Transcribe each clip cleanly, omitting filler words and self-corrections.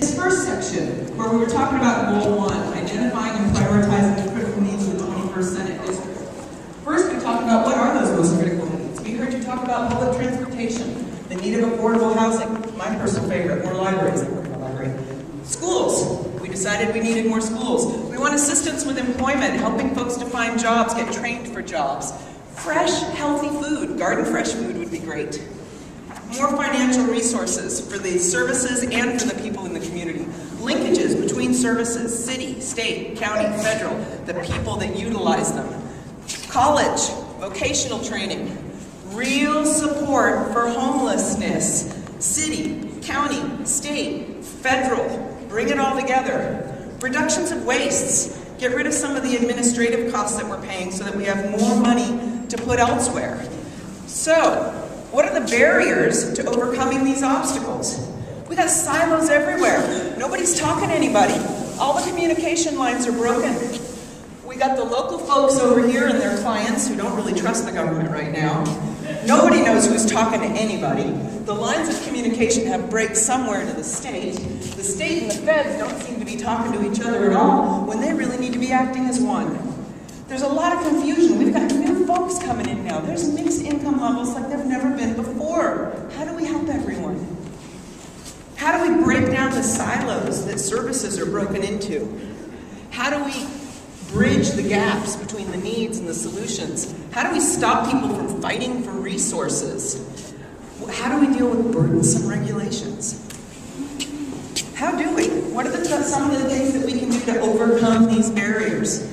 This first section, where we were talking about Goal 1, identifying and prioritizing the critical needs of the 21st Senate District. First, we talked about what are those most critical needs. We heard you talk about public transportation, the need of affordable housing, my personal favorite, more libraries. Schools. We decided we needed more schools. We want assistance with employment, helping folks to find jobs, get trained for jobs. Fresh, healthy food. Garden fresh food would be great. More financial resources for the services and for the people in the community. Linkages between services, city, state, county, federal, the people that utilize them. College, vocational training, real support for homelessness, city, county, state, federal, bring it all together. Reductions of wastes, get rid of some of the administrative costs that we're paying so that we have more money to put elsewhere. So, what are the barriers to overcoming these obstacles? We got silos everywhere. Nobody's talking to anybody. All the communication lines are broken. We got the local folks over here and their clients who don't really trust the government right now. Nobody knows who's talking to anybody. The lines of communication have breaks somewhere to the state. The state and the feds don't seem to be talking to each other at all when they really need to be acting as one. There's a lot of confusion. We've got new folks coming in now. There's mixed income levels like there've never been before. How do we help everyone? How do we break down the silos that services are broken into? How do we bridge the gaps between the needs and the solutions? How do we stop people from fighting for resources? How do we deal with burdensome regulations? How do we? What are some of the things that we can do to overcome these barriers?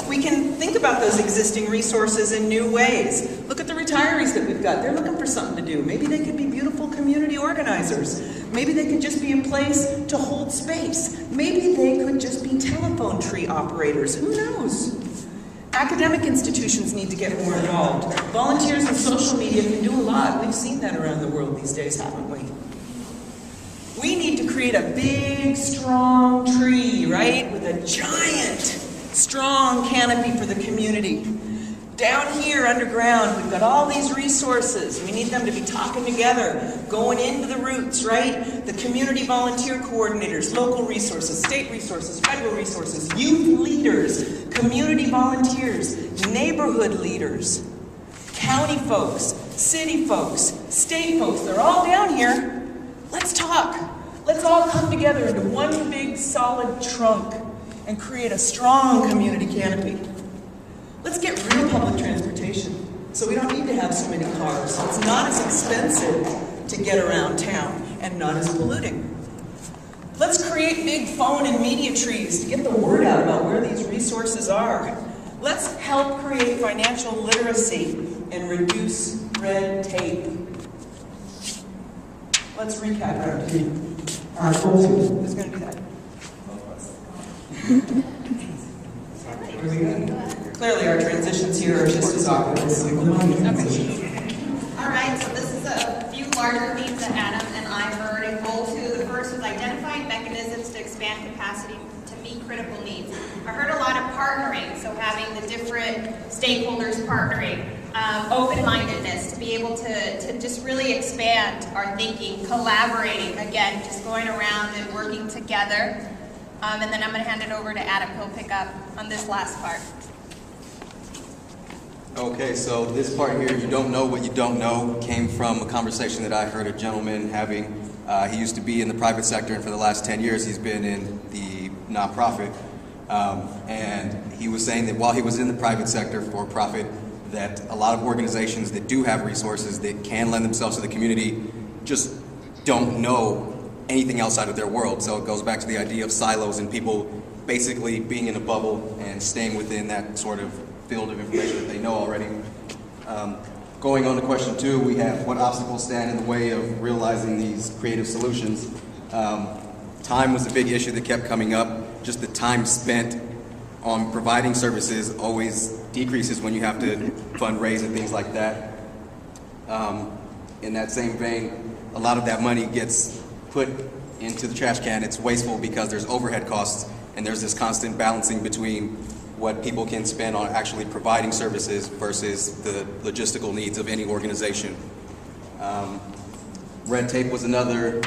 We can think about those existing resources in new ways. Look at the retirees that we've got. They're looking for something to do. Maybe they could be beautiful community organizers. Maybe they could just be a place to hold space. Maybe they could just be telephone tree operators. Who knows? Academic institutions need to get more involved. Volunteers in social media can do a lot. We've seen that around the world these days, haven't we? We need to create a big, strong tree, right? With a giant, strong canopy for the community. Down here, underground, we've got all these resources. We need them to be talking together, going into the roots, right? The community volunteer coordinators, local resources, state resources, federal resources, youth leaders, community volunteers, neighborhood leaders, county folks, city folks, state folks. They're all down here. Let's talk. Let's all come together into one big solid trunk and create a strong community canopy. Let's get real public transportation so we don't need to have so many cars. It's not as expensive to get around town and not as polluting. Let's create big phone and media trees to get the word out about where these resources are. Let's help create financial literacy and reduce red tape. Let's recap our goal 2. Who's going to do that? Clearly our transitions here are just as awkward as okay. All right, so this is a few larger themes that Adam and I heard in Goal 2. The first was identifying mechanisms to expand capacity to meet critical needs. I heard a lot of partnering, so having the different stakeholders partnering, open-mindedness, to be able to just really expand our thinking, collaborating, again, just going around and working together. And then I'm going to hand it over to Adam. He'll pick up on this last part. Okay, so this part here, you don't know what you don't know, came from a conversation that I heard a gentleman having. He used to be in the private sector, and for the last 10 years he's been in the nonprofit. And he was saying that while he was in the private sector for profit, that a lot of organizations that do have resources that can lend themselves to the community just don't know anything outside of their world. So it goes back to the idea of silos and people basically being in a bubble and staying within that sort of field of information that they know already. Going on to question 2, we have what obstacles stand in the way of realizing these creative solutions. Time was a big issue that kept coming up. Just the time spent on providing services always decreases when you have to fundraise and things like that. In that same vein, a lot of that money gets put into the trash can. It's wasteful because there's overhead costs and there's this constant balancing between what people can spend on actually providing services versus the logistical needs of any organization. Red tape was another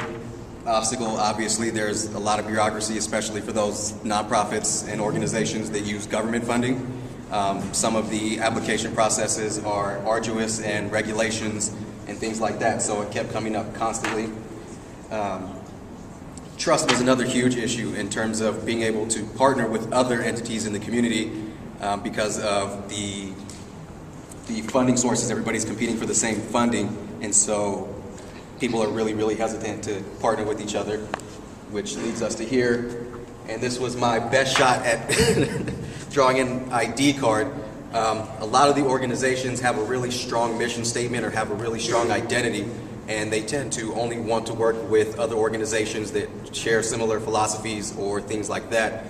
obstacle, obviously, there's a lot of bureaucracy, especially for those nonprofits and organizations that use government funding. Some of the application processes are arduous and regulations and things like that, so it kept coming up constantly. Trust was another huge issue in terms of being able to partner with other entities in the community because of the funding sources. Everybody's competing for the same funding, and so people are really hesitant to partner with each other, which leads us to here. And this was my best shot at drawing an ID card. A lot of the organizations have a really strong mission statement or have a really strong identity, and they tend to only want to work with other organizations that share similar philosophies or things like that.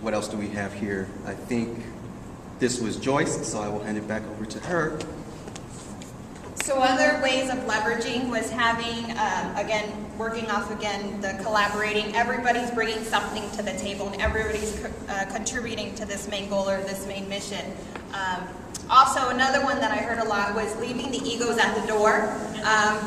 What else do we have here? I think this was Joyce, so I will hand it back over to her. So other ways of leveraging was having, working off the collaborating. Everybody's bringing something to the table, and everybody's contributing to this main goal or this main mission. Also, another one that I heard a lot was leaving the egos at the door,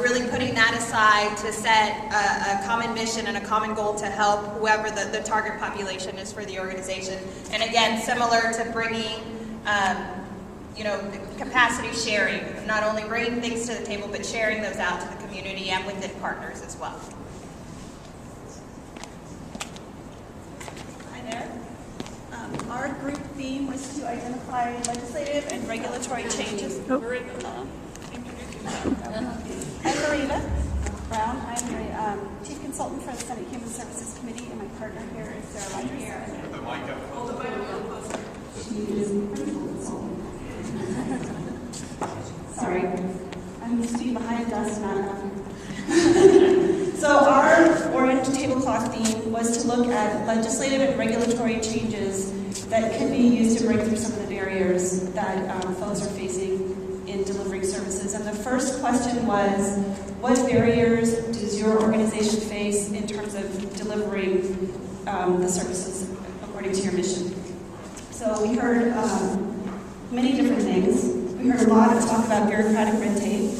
really putting that aside to set a common mission and a common goal to help whoever the target population is for the organization. And again, similar to bringing capacity sharing, not only bringing things to the table, but sharing those out to the community and within partners as well. Hi there. Our group theme was to identify legislative and regulatory changes. I'm Marina Brown. I'm the Chief Consultant for the Senate Human Services Committee, and my partner here is Sarah Rogers. Sorry, I'm used to being behind us, not So our orange tablecloth theme was to look at legislative and regulatory changes that could be used to break through some of the barriers that folks are facing in delivering services. And the first question was, what barriers does your organization face in terms of delivering the services according to your mission? So we heard many different things. We heard a lot of talk about bureaucratic red tape.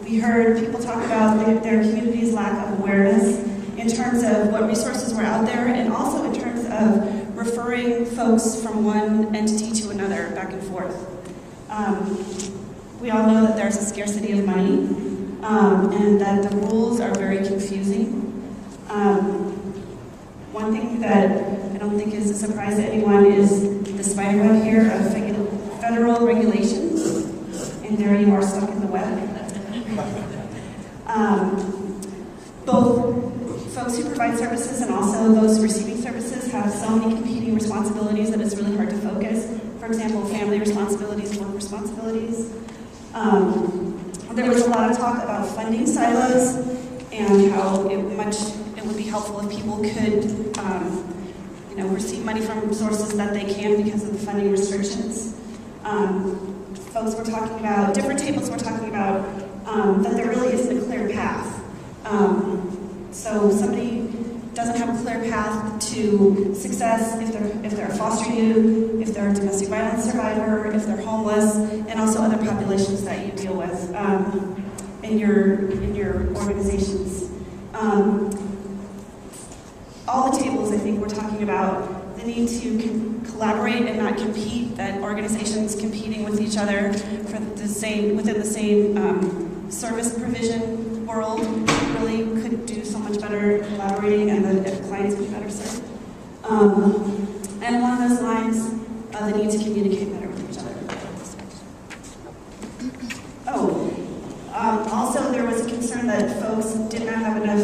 We heard people talk about their community's lack of awareness in terms of what resources were out there, and also in terms of referring folks from one entity to another back and forth. We all know that there's a scarcity of money, and that the rules are very confusing. One thing that I don't think is a surprise to anyone is the spiderweb here of federal regulations, and there you are stuck in the web. Both folks who provide services and also those receiving services have so many competing responsibilities that it's really hard to focus. For example, family responsibilities, work responsibilities. There was a lot of talk about funding silos and how it would be helpful if people could receive money from sources that they can because of the funding restrictions. Folks were talking about, different tables were talking about that there really isn't a clear path. So somebody doesn't have a clear path to success if they're a foster youth, if they're a domestic violence survivor, if they're homeless, and also other populations that you deal with in your organizations. All the tables, I think, we're talking about the need to collaborate and not compete, that organizations competing with each other for within the same service provision world really could do so much better collaborating, and the clients would be better served. And along those lines, the need to communicate better with each other. Also there was a concern that folks did not have enough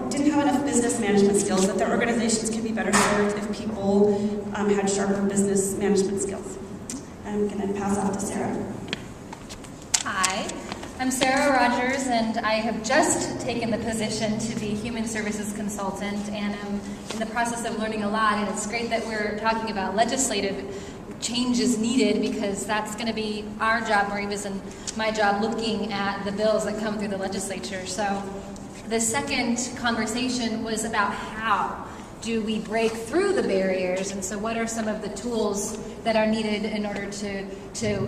didn't have enough business management skills, that their organizations can be better served if people had sharper business management skills. I'm going to pass off to Sarah. Hi, I'm Sarah Rogers, and I have just taken the position to be Human Services Consultant, and I'm in the process of learning a lot, and it's great that we're talking about legislative changes needed, because that's going to be our job, Mariva's and my job, looking at the bills that come through the legislature. So the second conversation was about how do we break through the barriers, and so what are some of the tools that are needed in order to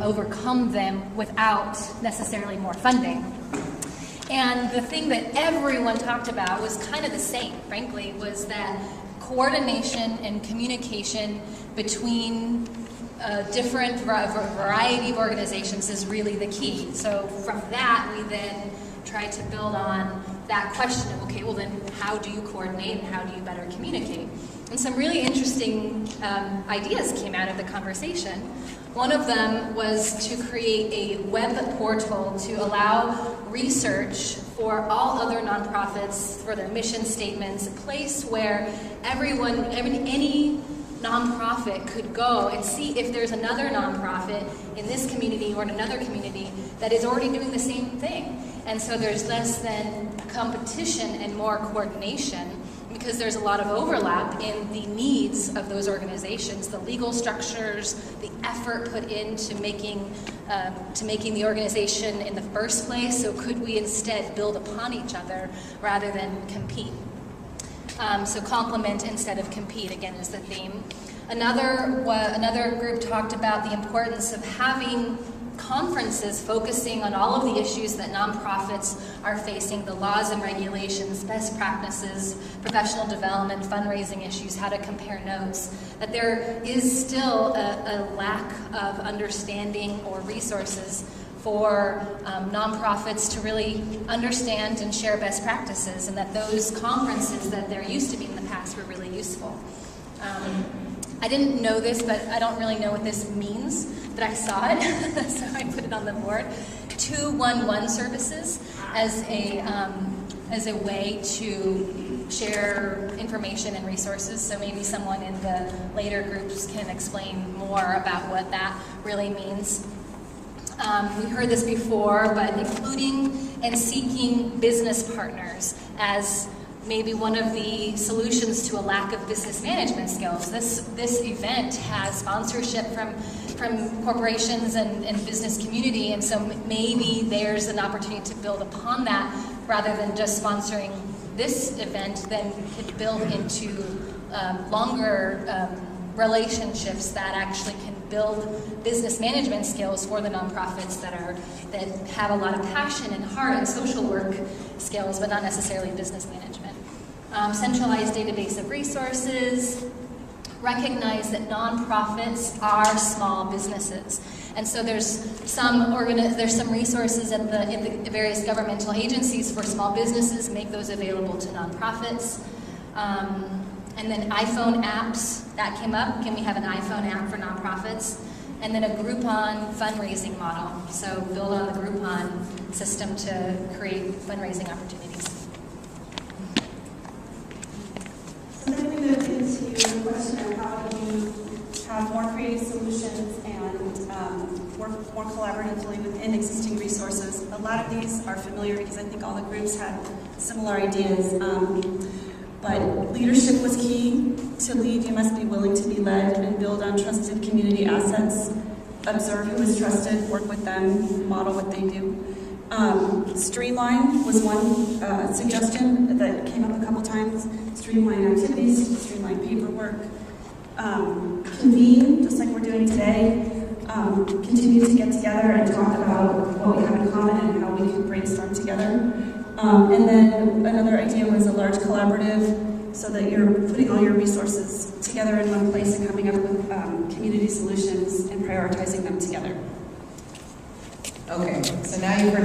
overcome them without necessarily more funding. And the thing that everyone talked about was kind of the same, frankly, was that coordination and communication between different variety of organizations is really the key. So from that, we then tried to build on that question of, okay, well then how do you coordinate and how do you better communicate? And some really interesting ideas came out of the conversation. One of them was to create a web portal to allow research for all other nonprofits, for their mission statements, a place where everyone, any nonprofit could go and see if there's another nonprofit in this community or in another community that is already doing the same thing. And so there's less than competition and more coordination, because there's a lot of overlap in the needs of those organizations, the legal structures, the effort put into making the organization in the first place. So could we instead build upon each other rather than compete? So complement instead of compete, again, is the theme. Another group talked about the importance of having conferences focusing on all of the issues that nonprofits are facing, the laws and regulations, best practices, professional development, fundraising issues, how to compare notes, that there is still a lack of understanding or resources for nonprofits to really understand and share best practices, and that those conferences that there used to be in the past were really useful. I didn't know this, but I don't really know what this means, but I saw it, so I put it on the board. 211 services as a way to share information and resources, so maybe someone in the later groups can explain more about what that really means. We heard this before, but including and seeking business partners as maybe one of the solutions to a lack of business management skills. This event has sponsorship from corporations and business community, and so maybe there's an opportunity to build upon that rather than just sponsoring this event, then could build into longer relationships that actually can build business management skills for the nonprofits that have a lot of passion and heart and social work skills, but not necessarily business management. Centralized database of resources, recognize that nonprofits are small businesses. And so there's some resources in the various governmental agencies for small businesses, make those available to nonprofits. And then iPhone apps, that came up. Can we have an iPhone app for nonprofits? And then a Groupon fundraising model. So build on the Groupon system to create fundraising opportunities. So then we move into the question of how do we have more creative solutions and work more collaboratively within existing resources. A lot of these are familiar because I think all the groups had similar ideas. But leadership was key. To lead, you must be willing to be led and build on trusted community assets. Observe who is trusted, work with them, model what they do. Streamline was one suggestion that came up a couple times. Streamline activities, streamline paperwork. Convene, just like we're doing today. Continue to get together and talk about what we have in common and how we can brainstorm together. And then another idea was a large collaborative, so that you're putting all your resources together in one place and coming up with community solutions and prioritizing them together. Okay, so now you've heard